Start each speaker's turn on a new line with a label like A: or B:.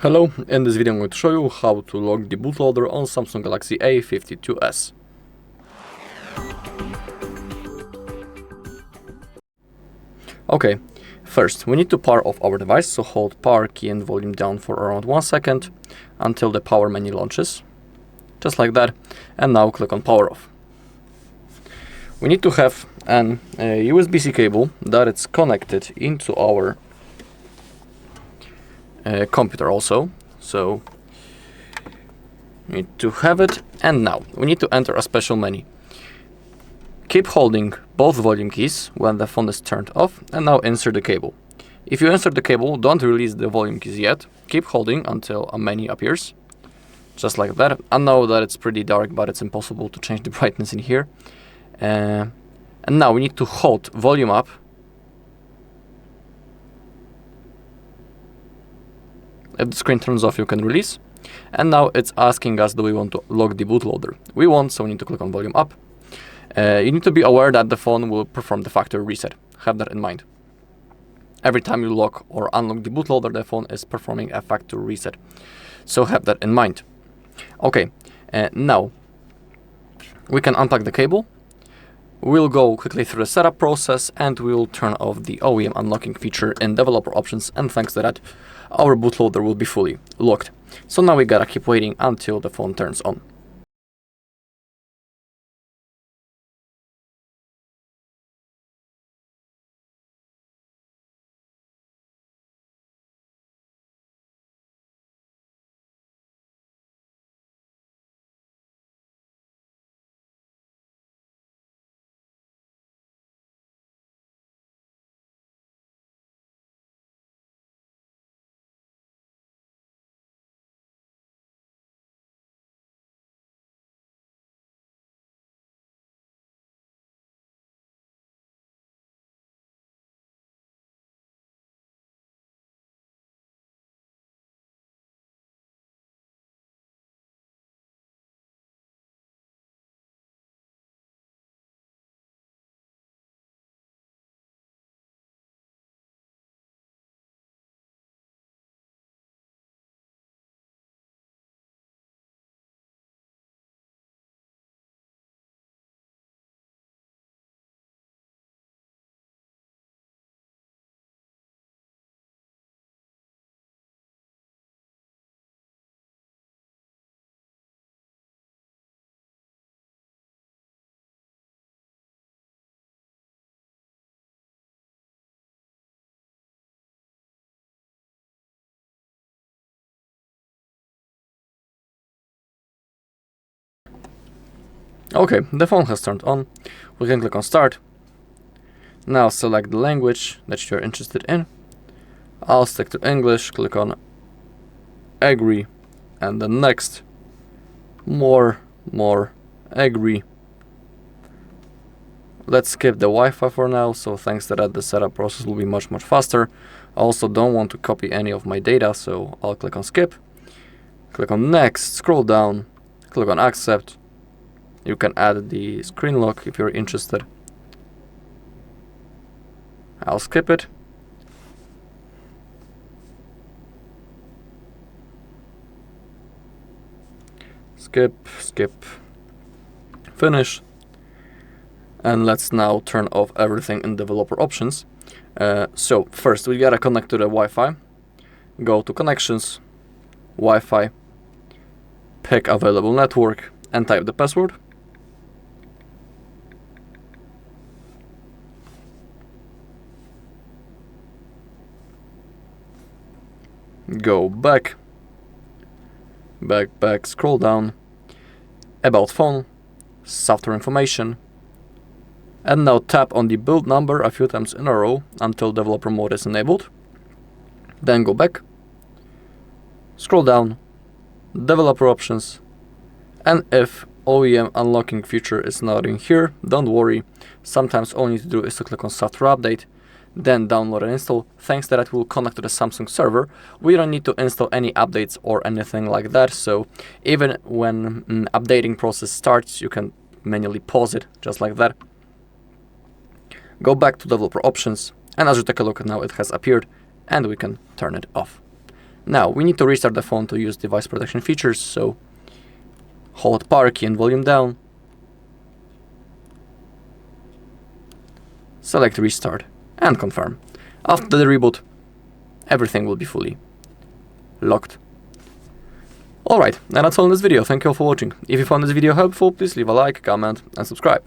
A: Hello, in this video I'm going to show you how to lock the bootloader on Samsung Galaxy A52s. Okay, first we need to power off our device, so hold power key and volume down for around 1 second until the power menu launches, just like that, and now click on power off. We need to have an USB-C cable that is connected into our computer also, so we need to have it, and now we need to enter a special menu. Keep holding both volume keys when the phone is turned off, and now insert the cable. If you insert the cable, don't release the volume keys yet. Keep holding until a menu appears, just like that. I know that it's pretty dark, but it's impossible to change the brightness in here. And now we need to hold volume up. If the screen turns off, you can release. And now it's asking us, do we want to lock the bootloader? We want, so we need to click on volume up. You need to be aware that the phone will perform the factory reset. Have that in mind. Every time you lock or unlock the bootloader, the phone is performing a factory reset. So have that in mind. Okay, now we can unplug the cable. We'll go quickly through the setup process and we'll turn off the OEM unlocking feature in developer options, and thanks to that, our bootloader will be fully locked. So now we gotta keep waiting until the phone turns on. Okay, the phone has turned on. We can click on start. Now select the language that you're interested in. I'll stick to English, click on agree, and then next, more, agree. Let's skip the Wi-Fi for now, so thanks to that the setup process will be much faster. I also don't want to copy any of my data, so I'll click on skip, click on next, scroll down, click on accept. You can add the screen lock if you're interested. I'll skip it. Skip, finish. And let's now turn off everything in developer options. So first we gotta connect to the Wi-Fi. Go to connections, Wi-Fi, pick available network and type the password. Go back, scroll down, about phone, software information, and now tap on the build number a few times in a row until developer mode is enabled. Then go back, scroll down, developer options, and if OEM unlocking feature is not in here, don't worry. Sometimes all you need to do is to click on software update, then download and install. Thanks to that will connect to the Samsung server. We don't need to install any updates or anything like that, so even when updating process starts, you can manually pause it, just like that. Go back to developer options, and as you take a look now, it has appeared, and we can turn it off. Now, we need to restart the phone to use device protection features, so hold power key and volume down. Select restart and confirm. After the reboot, everything will be fully locked. Alright, and that's all in this video. Thank you all for watching. If you found this video helpful, please leave a like, comment and subscribe.